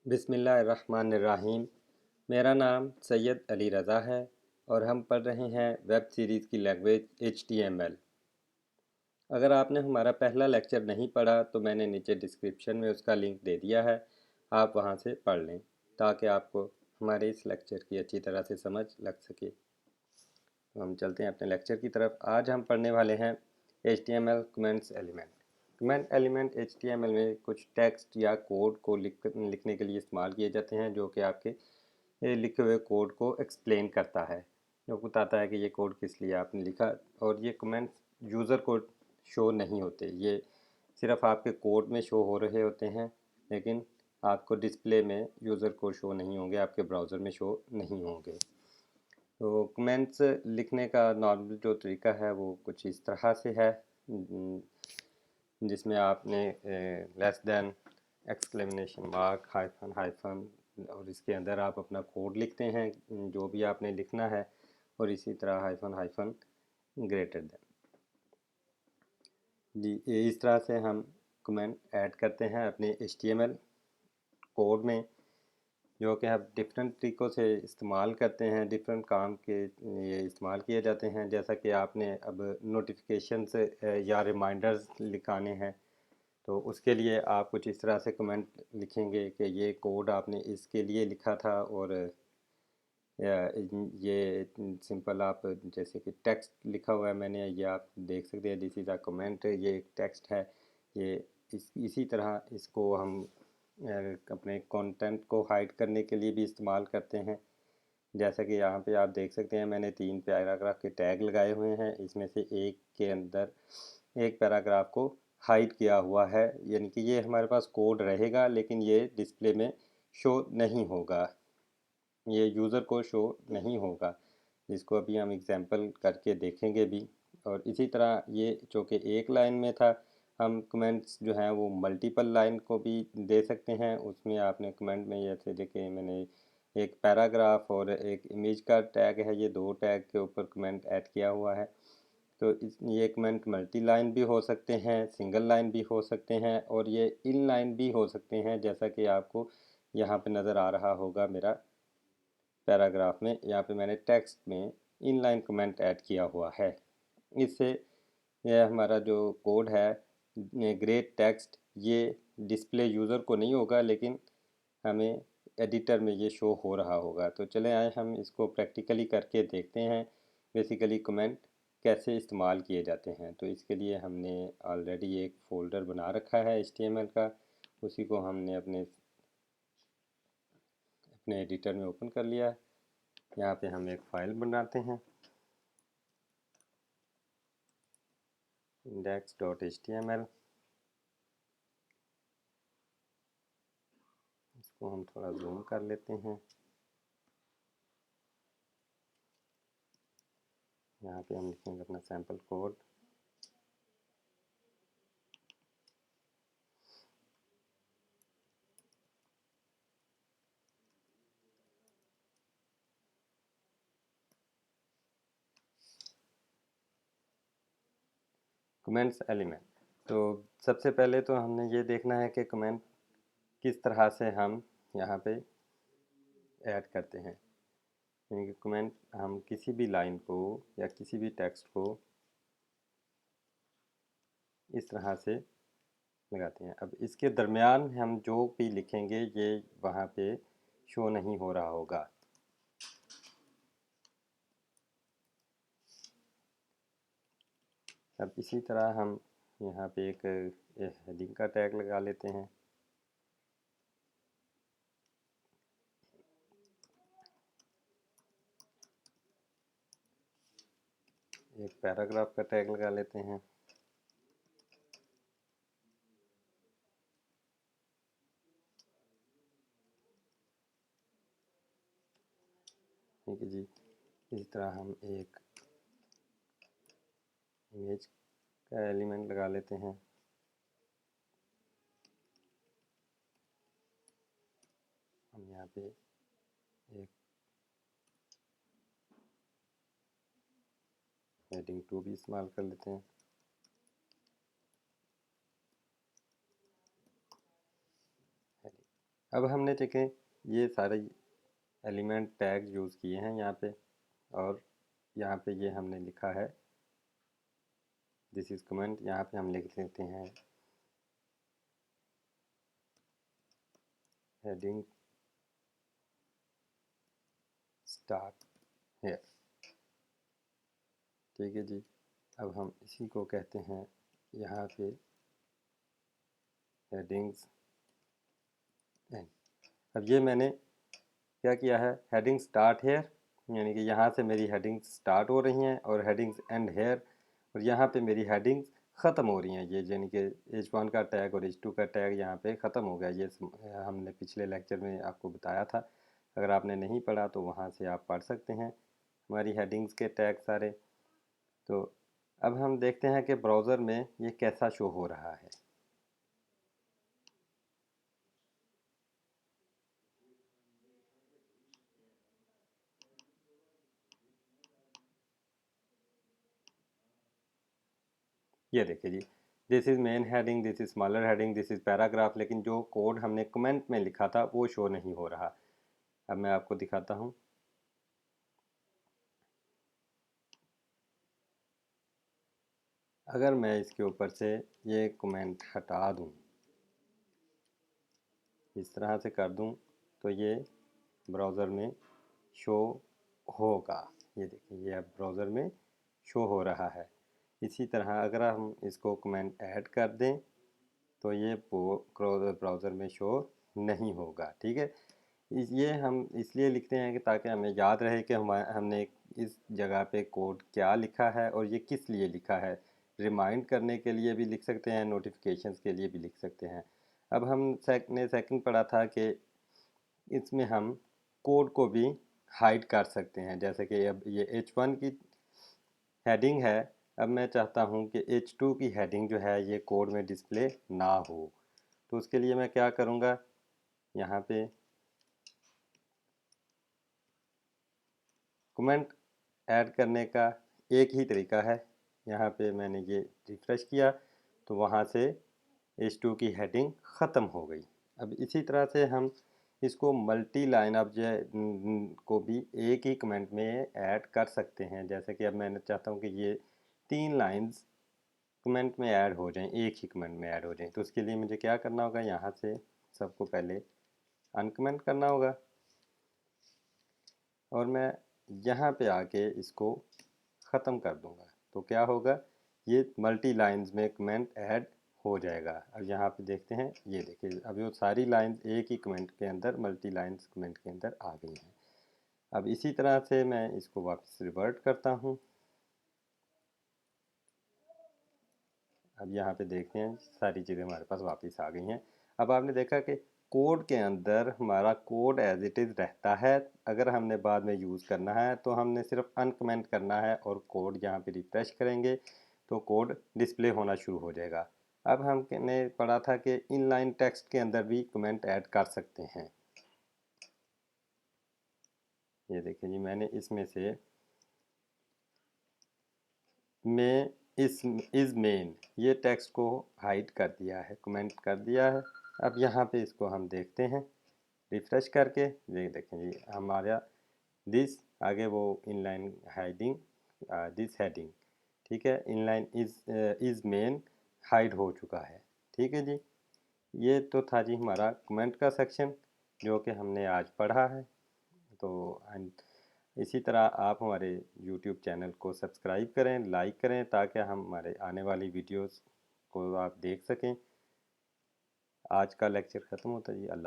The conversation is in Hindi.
बिस्मिल्लाहिर्रहमानिर्रहीम। मेरा नाम सैयद अली रज़ा है और हम पढ़ रहे हैं वेब सीरीज़ की लैंग्वेज HTML। अगर आपने हमारा पहला लेक्चर नहीं पढ़ा तो मैंने नीचे डिस्क्रिप्शन में उसका लिंक दे दिया है, आप वहां से पढ़ लें ताकि आपको हमारे इस लेक्चर की अच्छी तरह से समझ लग सके। तो हम चलते हैं अपने लेक्चर की तरफ। आज हम पढ़ने वाले हैं HTML comments element. Comment element HTML में कुछ टेक्स्ट या कोड को लिखने के लिए इस्तेमाल किए जाते हैं, जो कि आपके लिखे हुए कोड को एक्सप्लेन करता है, जो बताता है कि ये कोड किस लिए आपने लिखा। और ये कमेंट्स यूज़र को शो नहीं होते, ये सिर्फ आपके कोड में शो हो रहे होते हैं, लेकिन आपको डिस्प्ले में यूज़र कोड शो नहीं होंगे, आपके ब्राउज़र में शो नहीं होंगे। तो कमेंट्स लिखने का नॉर्मल जो तरीका है वो कुछ इस तरह से है, जिसमें आपने less than, exclamation mark, hyphen hyphen, और इसके अंदर आप अपना कोड लिखते हैं जो भी आपने लिखना है, और इसी तरह हाइफन हाइफन ग्रेटर देन। जी, इस तरह से हम कमेंट ऐड करते हैं अपने HTML कोड में, जो कि आप डिफरेंट तरीक़ों से इस्तेमाल करते हैं, डिफरेंट काम के ये इस्तेमाल किए जाते हैं। जैसा कि आपने अब नोटिफिकेशंस या रिमाइंडर्स लिखाने हैं, तो उसके लिए आप कुछ इस तरह से कमेंट लिखेंगे कि ये कोड आपने इसके लिए लिखा था, और ये सिंपल आप जैसे कि टेक्स्ट लिखा हुआ है मैंने, ये आप देख सकते हैं, दिस इज़ अ कमेंट, ये एक टेक्स्ट है। ये इसी तरह इसको हम अपने कंटेंट को हाइड करने के लिए भी इस्तेमाल करते हैं। जैसा कि यहाँ पे आप देख सकते हैं, मैंने 3 पैराग्राफ के टैग लगाए हुए हैं, इसमें से एक के अंदर एक पैराग्राफ को हाइड किया हुआ है, यानी कि ये हमारे पास कोड रहेगा लेकिन ये डिस्प्ले में शो नहीं होगा, ये यूज़र को शो नहीं होगा, जिसको अभी हम एग्जांपल करके देखेंगे भी। और इसी तरह ये जो कि एक लाइन में था, हम कमेंट्स जो हैं वो मल्टीपल लाइन को भी दे सकते हैं। उसमें आपने कमेंट में जैसे देखें, मैंने एक पैराग्राफ और एक इमेज का टैग है, ये 2 टैग के ऊपर कमेंट ऐड किया हुआ है। तो ये कमेंट मल्टी लाइन भी हो सकते हैं, सिंगल लाइन भी हो सकते हैं, और ये इन लाइन भी हो सकते हैं, जैसा कि आपको यहाँ पे नज़र आ रहा होगा मेरा पैराग्राफ में। यहाँ पे मैंने टेक्स्ट में इनलाइन कमेंट ऐड किया हुआ है। इससे यह हमारा जो कोड है ग्रेट टेक्स्ट, ये डिस्प्ले यूज़र को नहीं होगा, लेकिन हमें एडिटर में ये शो हो रहा होगा। तो चले आए हम इसको प्रैक्टिकली करके देखते हैं, बेसिकली कमेंट कैसे इस्तेमाल किए जाते हैं। तो इसके लिए हमने ऑलरेडी एक फ़ोल्डर बना रखा है HTML का, उसी को हमने अपने एडिटर में ओपन कर लिया है। यहाँ पे हम एक फ़ाइल बनाते हैं, index.html। इसको हम थोड़ा जूम कर लेते हैं। यहाँ पे हम लिखेंगे अपना सैम्पल कोड। कमेंट्स एलिमेंट, तो सबसे पहले तो हमने ये देखना है कि कमेंट किस तरह से हम यहाँ पे ऐड करते हैं। यानी कि कमेंट हम किसी भी लाइन को या किसी भी टेक्स्ट को इस तरह से लगाते हैं। अब इसके दरमियान हम जो भी लिखेंगे ये वहाँ पे शो नहीं हो रहा होगा। अब इसी तरह हम यहाँ पे एक हेडिंग का टैग लगा लेते हैं। एक पैराग्राफ का टैग लगा लेते हैं। ठीक है जी, इस तरह हम एक इमेज का एलिमेंट लगा लेते हैं। हम यहाँ पे एक हेडिंग 2 भी इस्तेमाल कर लेते हैं। अब हमने देखें ये सारे एलिमेंट टैग यूज़ किए हैं यहाँ पे, और यहाँ पे ये हमने लिखा है दिस इज़ कमेंट। यहाँ पे हम लिख लेते हैं हेडिंग स्टार्ट हेयर। ठीक है जी। अब हम इसी को कहते हैं यहाँ पे हेडिंग्स एंड। अब ये मैंने क्या किया है, हेडिंग स्टार्ट हेयर, यानी कि यहाँ से मेरी हेडिंग्स स्टार्ट हो रही हैं और हेडिंग्स एंड हेयर, और यहाँ पे मेरी हेडिंग्स ख़त्म हो रही हैं। ये यानी कि H1 का टैग और H2 का टैग यहाँ पे ख़त्म हो गया। ये हमने पिछले लेक्चर में आपको बताया था, अगर आपने नहीं पढ़ा तो वहाँ से आप पढ़ सकते हैं हमारी हेडिंग्स के टैग सारे। तो अब हम देखते हैं कि ब्राउज़र में ये कैसा शो हो रहा है। ये देखिए जी, this is main heading, this is smaller heading, this is paragraph, लेकिन जो कोड हमने कमेंट में लिखा था वो शो नहीं हो रहा। अब मैं आपको दिखाता हूँ। अगर मैं इसके ऊपर से ये कमेंट हटा दूँ, इस तरह से कर दूँ, तो ये ब्राउज़र में शो होगा। ये देखिए, ये अब ब्राउज़र में शो हो रहा है। इसी तरह अगर हम इसको कमेंट ऐड कर दें तो ये ब्राउज़र में शो नहीं होगा। ठीक है, ये हम इसलिए लिखते हैं कि ताकि हमें याद रहे कि हमने इस जगह पे कोड क्या लिखा है और ये किस लिए लिखा है। रिमाइंड करने के लिए भी लिख सकते हैं, नोटिफिकेशंस के लिए भी लिख सकते हैं। अब हम सेकंड पढ़ा था कि इसमें हम कोड को भी हाइड कर सकते हैं। जैसे कि अब ये H1 की हेडिंग है, अब मैं चाहता हूँ कि H2 की हेडिंग जो है ये कोड में डिस्प्ले ना हो, तो उसके लिए मैं क्या करूँगा, यहाँ पे कमेंट ऐड करने का एक ही तरीका है। यहाँ पे मैंने ये रिफ्रेश किया तो वहाँ से H2 की हेडिंग ख़त्म हो गई। अब इसी तरह से हम इसको मल्टी लाइन ऑब्जेक्ट को भी एक ही कमेंट में ऐड कर सकते हैं। जैसे कि अब मैं चाहता हूँ कि ये 3 लाइंस कमेंट में ऐड हो जाएं, एक ही कमेंट में ऐड हो जाएं, तो उसके लिए मुझे क्या करना होगा, यहाँ से सबको पहले अनकमेंट करना होगा और मैं यहाँ पे आके इसको ख़त्म कर दूँगा। तो क्या होगा, ये मल्टी लाइंस में कमेंट ऐड हो जाएगा। अब यहाँ पे देखते हैं, ये देखिए अब वो सारी लाइंस एक ही कमेंट के अंदर, मल्टी लाइंस कमेंट के अंदर आ गई हैं। अब इसी तरह से मैं इसको वापस रिवर्ट करता हूँ। अब यहाँ पे देखते हैं सारी चीज़ें हमारे पास वापस आ गई हैं। अब आपने देखा कि कोड के अंदर हमारा कोड एज इट इज़ रहता है। अगर हमने बाद में यूज़ करना है तो हमने सिर्फ अनकमेंट करना है और कोड यहाँ पे रिफ्रेश करेंगे तो कोड डिस्प्ले होना शुरू हो जाएगा। अब हमने पढ़ा था कि इनलाइन टेक्स्ट के अंदर भी कमेंट ऐड कर सकते हैं। ये देखिए जी, मैंने इसमें से मैं इस मेन ये टेक्स्ट को हाइड कर दिया है, कमेंट कर दिया है। अब यहाँ पे इसको हम देखते हैं रिफ्रेश करके, ये देखें जी हमारा दिस आगे वो इनलाइन हाइडिंग दिस हेडिंग, ठीक है, इनलाइन इज मेन हाइड हो चुका है। ठीक है जी, ये तो था जी हमारा कमेंट का सेक्शन जो कि हमने आज पढ़ा है। तो इसी तरह आप हमारे YouTube चैनल को सब्सक्राइब करें, लाइक करें, ताकि हम हमारे आने वाली वीडियोस को आप देख सकें। आज का लेक्चर ख़त्म होता है जी। अल्लाह।